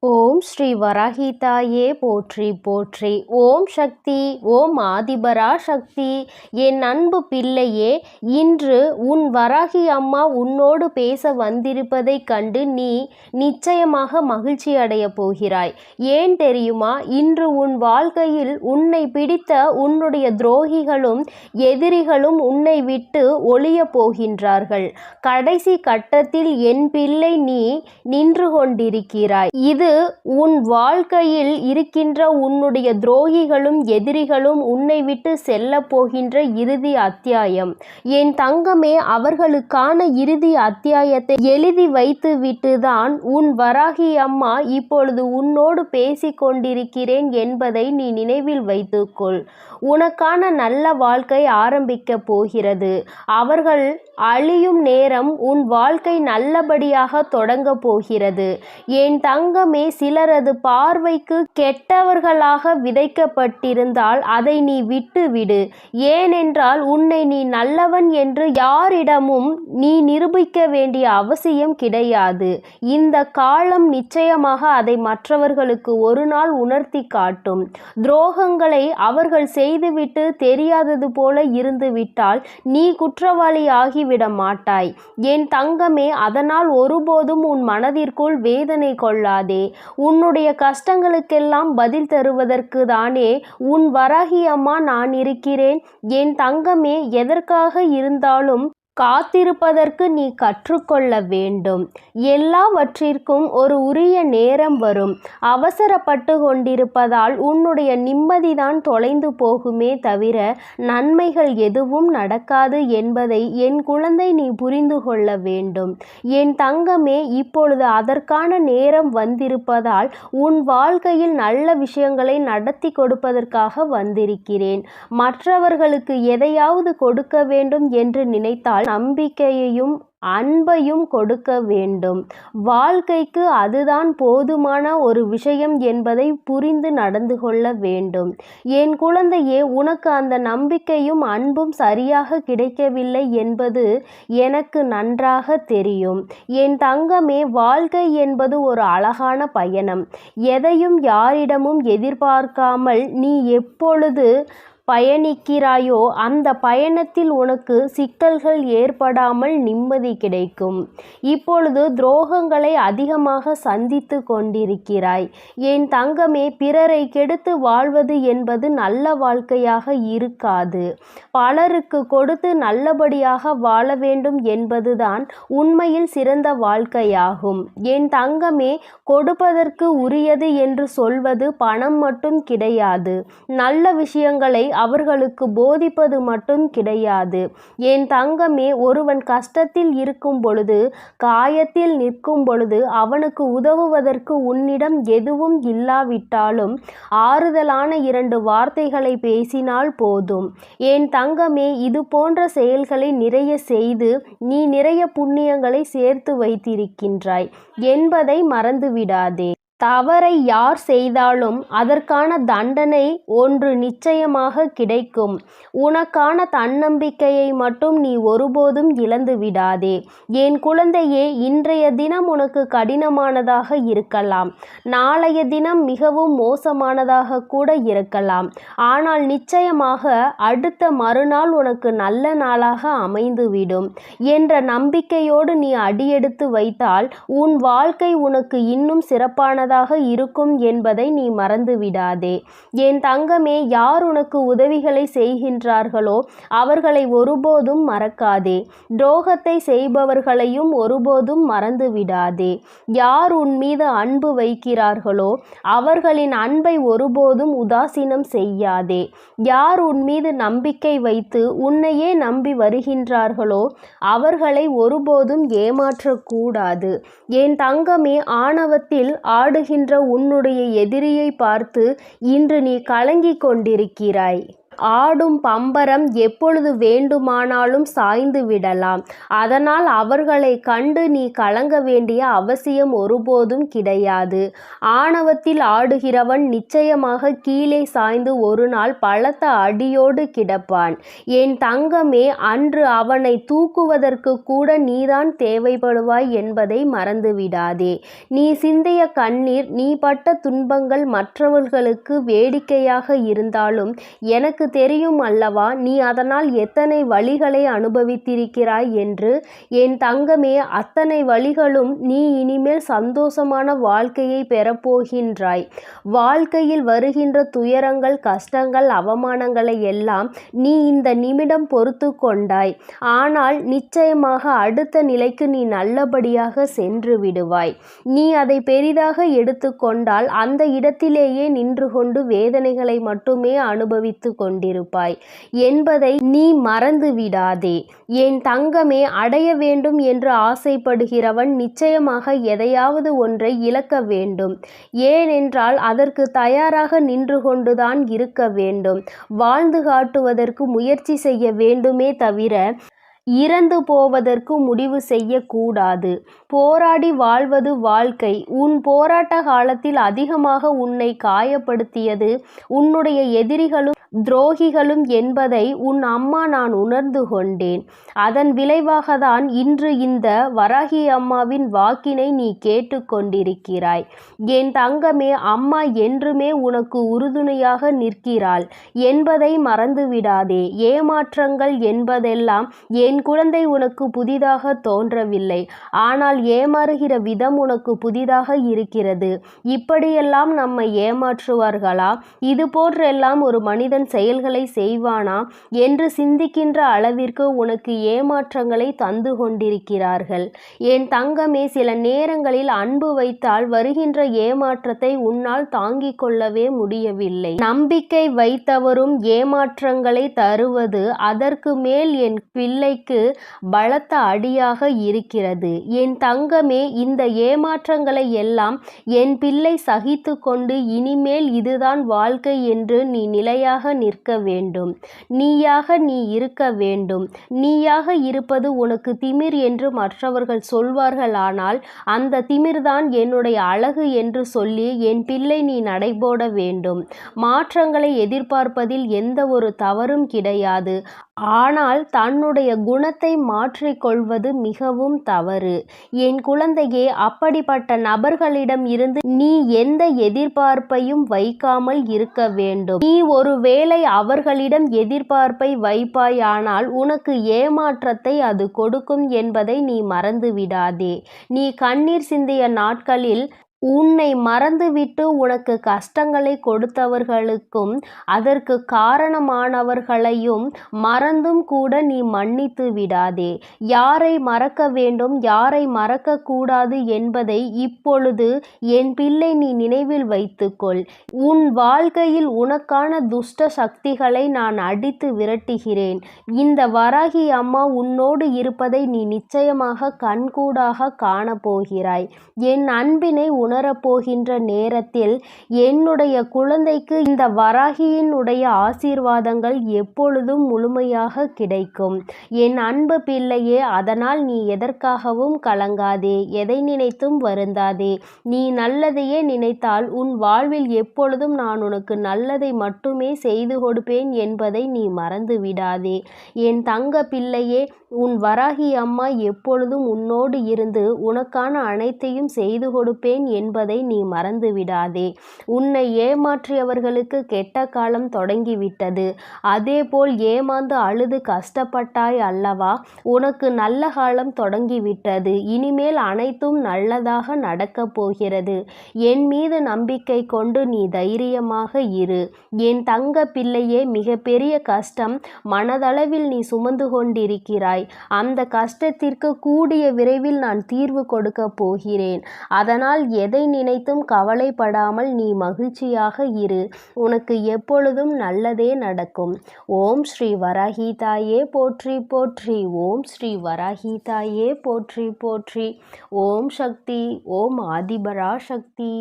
ஓம் ஸ்ரீ வராகிதாயே போற்றி போற்றி. ஓம் சக்தி, ஓம் ஆதிபரா சக்தி. என் அன்பு பிள்ளையே, இன்று உன் வராகி அம்மா உன்னோடு பேச வந்திருப்பதைக் கண்டு நீ நிச்சயமாக மகிழ்ச்சி அடைய போகிறாய். ஏன் தெரியுமா? இன்று உன் வாழ்க்கையில் உன்னை பிடித்த உன்னுடைய துரோகிகளும் எதிரிகளும் உன்னை விட்டு ஒழிய போகின்றார்கள். கடைசி கட்டத்தில் என் பிள்ளை நீ நின்று கொண்டிருக்கிறாய். இது உன் வாழ்க்கையில் இருக்கின்ற உன்னுடைய துரோகிகளும் எதிரிகளும் உன்னை விட்டு செல்ல போகின்ற இறுதி அத்தியாயம். என் தங்கமே, அவர்களுக்கான இறுதி அத்தியாயத்தை எழுதி வைத்து விட்டுதான் உன் வராகி அம்மா இப்பொழுது உன்னோடு பேசிக் கொண்டிருக்கிறேன் என்பதை நீ நினைவில் வைத்துக்கொள். உனக்கான நல்ல வாழ்க்கை ஆரம்பிக்க போகிறது. அவர்கள் அழியும் நேரம் உன் வாழ்க்கை நல்லபடியாக தொடங்க போகிறது. என் தங்கமே, சிலரது பார்வைக்கு கெட்டவர்களாக விதைக்கப்பட்டிருந்தால் அதை நீ விட்டுவிடு. ஏனென்றால் உன்னை நீ நல்லவன் என்று யாரிடமும் நீ நிரூபிக்க வேண்டிய அவசியம் கிடையாது. இந்த காலம் நிச்சயமாக அதை மற்றவர்களுக்கு ஒரு நாள் உணர்த்தி காட்டும். துரோகங்களை அவர்கள் செய்துவிட்டு தெரியாதது போல இருந்துவிட்டால் நீ குற்றவாளி ஆகிவிட மாட்டாய். என் தங்கமே, அதனால் ஒருபோதும் உன் மனதிற்குள் வேதனை கொள்ளாதே. உன்னுடைய கஷ்டங்களுக்கெல்லாம் பதில் தருவதற்கு தானே உன் வராகி அம்மா நான் இருக்கிறேன். என் தங்கமே, எதற்காக இருந்தாலும் காத்திருப்பதற்கு நீ கற்றுக்கொள்ள வேண்டும். எல்லாவற்றிற்கும் ஒரு உரிய நேரம் வரும். அவசரப்பட்டு கொண்டிருப்பதால் உன்னுடைய நிம்மதிதான் தொலைந்து போகுமே தவிர நன்மைகள் எதுவும் நடக்காது என்பதை என் குழந்தை நீ புரிந்து கொள்ள வேண்டும். என் தங்கமே, இப்பொழுது அதற்கான நேரம் வந்திருப்பதால் உன் வாழ்க்கையில் நல்ல விஷயங்களை நடத்தி கொடுப்பதற்காக வந்திருக்கிறேன். மற்றவர்களுக்கு எதையாவது கொடுக்க வேண்டும் என்று நினைத்தால் நம்பிக்கையையும் அன்பையும் கொடுக்க வேண்டும். வாழ்க்கைக்கு அதுதான் போதுமான ஒரு விஷயம் என்பதை புரிந்து நடந்து கொள்ள வேண்டும். என் குழந்தையே, உனக்கு அந்த நம்பிக்கையும் அன்பும் சரியாக கிடைக்கவில்லை என்பது எனக்கு நன்றாக தெரியும். என் தங்கமே, வாழ்க்கை என்பது ஒரு அழகான பயணம். எதையும் யாரிடமும் எதிர்பார்க்காமல் நீ எப்பொழுது பயணிக்கிறாயோ அந்த பயணத்தில் உனக்கு சிக்கல்கள் ஏற்படாமல் நிம்மதி கிடைக்கும். இப்பொழுது துரோகங்களை அதிகமாக சந்தித்து கொண்டிருக்கிறாய். என் தங்கமே, பிறரை கெடுத்து வாழ்வது என்பது நல்ல வாழ்க்கையாக இருக்காது. பலருக்கு கொடுத்து நல்லபடியாக வாழ வேண்டும் என்பதுதான் உண்மையில் சிறந்த வாழ்க்கையாகும். என் தங்கமே, கொடுப்பதற்கு உரியது என்று சொல்வது பணம் மட்டும் கிடையாது. நல்ல விஷயங்களை அவர்களுக்கு போதிப்பது மட்டும் கிடையாது. என் தங்கமே, ஒருவன் கஷ்டத்தில் இருக்கும் பொழுது, காயத்தில் நிற்கும் பொழுது அவனுக்கு உதவுவதற்கு உன்னிடம் எதுவும் இல்லாவிட்டாலும் ஆறுதலான 2 வார்த்தைகளை பேசினால் போதும். என் தங்கமே, இது போன்ற செயல்களை நிறைய செய்து நீ நிறைய புண்ணியங்களை சேர்த்து வைத்திருக்கின்றாய் என்பதை மறந்துவிடாதே. தவறை யார் செய்தாலும் அதற்கான தண்டனை ஒன்று நிச்சயமாக கிடைக்கும். உனக்கான தன்னம்பிக்கையை மட்டும் நீ ஒருபோதும் இழந்து விடாதே. என் குழந்தையே, இன்றைய தினம் உனக்கு கடினமானதாக இருக்கலாம். நாளைய தினம் மிகவும் மோசமானதாக கூட இருக்கலாம். ஆனால் நிச்சயமாக அடுத்த மறுநாள் உனக்கு நல்ல நாளாக அமைந்துவிடும் என்ற நம்பிக்கையோடு நீ அடியெடுத்து வைத்தால் உன் வாழ்க்கை உனக்கு இன்னும் சிறப்பானதாக இருக்கும் என்பதை நீ மறந்துவிடாதே. என் தங்கமே, யார் உனக்கு உதவிகளை செய்கின்றார்களோ அவர்களை ஒருபோதும் மறக்காதே. துரோகத்தை செய்பவர்களையும் ஒருபோதும் மறந்துவிடாதே. யார் உன் மீது அன்பு வைக்கிறார்களோ அவர்களின் அன்பை ஒருபோதும் உதாசீனம் செய்யாதே. யார் உன் மீது நம்பிக்கை வைத்து உன்னையே நம்பி வருகின்றார்களோ அவர்களை ஒருபோதும் ஏமாற்றக்கூடாது. என் தங்கமே, ஆணவத்தில் ஆடுகின்ற உன்னுடைய எதிரியை பார்த்து இன்று நீ கலங்கிக் கொண்டிருக்கிறாய். ஆடும் பம்பரம் எப்பொழுது வேண்டுமானாலும் சாய்ந்து விடலாம். அதனால் அவர்களை கண்டு நீ கலங்க வேண்டிய அவசியம் ஒருபோதும் கிடையாது. ஆணவத்தில் ஆடுகிறவன் நிச்சயமாக கீழே சாய்ந்து ஒரு நாள் பலத்த அடியோடு கிடப்பான். என் தங்கமே, அன்று அவனை தூக்குவதற்கு கூட நீதான் தேவைப்படுவாய் என்பதை மறந்துவிடாதே. நீ சிந்திய கண்ணீர், நீ பட்ட துன்பங்கள் மற்றவர்களுக்கு வேடிக்கையாக இருந்தாலும் எனக்கு தெரியும் அல்லவா, நீ அதனால் எத்தனை வலிகளை அனுபவித்திருக்கிறாய் என்று. என் தங்கமே, அத்தனை வலிகளும் நீ இனிமேல் சந்தோஷமான வாழ்க்கையை பெறப்போகின்றாய். வாழ்க்கையில் வருகின்ற துயரங்கள், கஷ்டங்கள், அவமானங்களை எல்லாம் நீ இந்த நிமிடம் பொறுத்து கொண்டாய். ஆனால் நிச்சயமாக அடுத்த நிலைக்கு நீ நல்லபடியாக சென்று விடுவாய். நீ அதை பெரிதாக எடுத்துக்கொண்டால் அந்த இடத்திலேயே நின்று கொண்டு வேதனைகளை மட்டுமே அனுபவித்து கொண்டிருப்பாய் என்பதை நீ மறந்து விடாதே. என் தங்கமே, அடைய வேண்டும் என்று ஆசைப்படுகிறவன் நிச்சயமாக எதையாவது ஒன்றை இழக்க வேண்டும். ஏனென்றால் அதற்கு தயாராக நின்று கொண்டுதான் இருக்க வேண்டும். வாழ்ந்து காட்டுவதற்கு முயற்சி செய்ய வேண்டுமே தவிர இறந்து போவதற்கு முடிவு செய்யக்கூடாது. போராடி வாழ்வது வாழ்க்கை. உன் போராட்ட காலத்தில் அதிகமாக உன்னை காயப்படுத்தியது உன்னுடைய எதிரிகளும் துரோகிகளும் என்பதை உன் அம்மா நான் உணர்ந்து கொண்டேன். அதன் விளைவாகத்தான் இன்று இந்த வராகி அம்மாவின் வாக்கினை நீ கேட்டுக்கொண்டிருக்கிறாய். என் தங்கமே, அம்மா என்றுமே உனக்கு உறுதுணையாக நிற்கிறாள் என்பதை மறந்துவிடாதே. ஏமாற்றங்கள் என்பதெல்லாம் என் குழந்தை உனக்கு புதிதாக தோன்றவில்லை. ஆனால் ஏமாறுகிற விதம் உனக்கு புதிதாக இருக்கிறது. இப்படியெல்லாம் நம்மை ஏமாற்றுவார்களா? இது போன்றெல்லாம் ஒரு மனிதன் செயல்களை செய்வானா என்று சிந்திக்கின்ற அளவிற்கு உனக்கு ஏமாற்றங்களை தந்து கொண்டிருக்கிறார்கள். என் தங்கமே, சில நேரங்களில் அன்பு வைத்தால் வருகின்ற ஏமாற்றத்தை உன்னால் தாங்கிக் கொள்ளவே முடியவில்லை. நம்பிக்கை வைத்தவரும் ஏமாற்றங்களை தருவது அதற்கு மேல் என் பிள்ளைக்கு பலத்த அடியாக இருக்கிறது. என் தங்கமே, இந்த ஏமாற்றங்களை எல்லாம் என் பிள்ளை சகித்து கொண்டு இனிமேல் இதுதான் வாழ்க்கை என்று நீ நிலையாக நிற்க வேண்டும். நீயாக நீ இருக்க வேண்டும். நீயாக இருப்பது உனக்கு திமிர் என்று மற்றவர்கள் சொல்வார்கள். ஆனால் அந்த திமிர்தான் என்னுடைய அழகு என்று சொல்லி என் பிள்ளை நீ நடைபோட வேண்டும். மாற்றங்களை எதிர்பார்ப்பதில் எந்த ஒரு தவறும் கிடையாது. ஆனால் தன்னுடைய குணத்தை மாற்றிக்கொள்வது மிகவும் தவறு. என் குழந்தையே, அப்படிப்பட்ட நபர்களிடம் இருந்து நீ எந்த எதிர்பார்ப்பையும் வைக்காமல் இருக்க வேண்டும். நீ ஒருவேளை அவர்களிடம் எதிர்பார்ப்பை வைப்பாயானால் உனக்கு ஏமாற்றத்தை அது கொடுக்கும் என்பதை நீ மறந்துவிடாதே. நீ கண்ணீர் சிந்திய நாட்களில் உன்னை மறந்துவிட்டு உனக்கு கஷ்டங்களை கொடுத்தவர்களுக்கும் அதற்கு காரணமானவர்களையும் மறந்தும் கூட நீ மன்னித்து விடாதே. யாரை மறக்க வேண்டும், யாரை மறக்கக்கூடாது என்பதை இப்பொழுது என் பிள்ளை நீ நினைவில் வைத்துக்கொள். உன் வாழ்க்கையில் உனக்கான துஷ்ட சக்திகளை நான் அடித்து விரட்டுகிறேன். இந்த வராகி அம்மா உன்னோடு இருப்பதை நீ நிச்சயமாக கண்கூடாக காணப்போகிறாய். என் அன்பினை உணரப்போகின்ற நேரத்தில் என்னுடைய குழந்தைக்கு இந்த வராகியினுடைய ஆசீர்வாதங்கள் எப்பொழுதும் முழுமையாக கிடைக்கும். என் அன்பு பிள்ளையே, அதனால் நீ எதற்காகவும் கலங்காதே, எதை நினைத்தும் வருந்தாதே. நீ நல்லதையே நினைத்தால் உன் வாழ்வில் எப்பொழுதும் நான் உனக்கு நல்லதை மட்டுமே செய்து கொடுப்பேன் என்பதை நீ மறந்து விடாதே. என் தங்க பிள்ளையே, உன் வராகி அம்மா எப்பொழுதும் உன்னோடு இருந்து உனக்கான அனைத்தையும் செய்து கொடுப்பேன் என்பதை நீ மறந்து விடாதே. உன்னை ஏமாற்றியவர்களுக்கு கெட்ட காலம் தொடங்கிவிட்டது. அதேபோல் ஏமாந்து அழுது கஷ்டப்பட்டாய் அல்லவா? உனக்கு நல்ல காலம் தொடங்கிவிட்டது. இனிமேல் அனைத்தும் நல்லதாக நடக்கப் போகிறது. என் மீது நம்பிக்கை கொண்டு நீ தைரியமாக இரு. என் தங்க பிள்ளையே, மிகப்பெரிய கஷ்டம் மனதளவில் நீ சுமந்து கொண்டிருக்கிறாய். அந்த கஷ்டத்திற்கு கூடிய விரைவில் நான் தீர்வு கொடுக்க போகிறேன். அதனால் எதை நினைத்தும் கவலைப்படாமல் நீ மகிழ்ச்சியாக இரு. உனக்கு எப்பொழுதும் நல்லதே நடக்கும். ஓம் ஸ்ரீ வராகி தாயே போற்றி போற்றி. ஓம் ஸ்ரீ வராகி தாயே போற்றி போற்றி. ஓம் சக்தி. ஓம் ஆதிபரா சக்தி.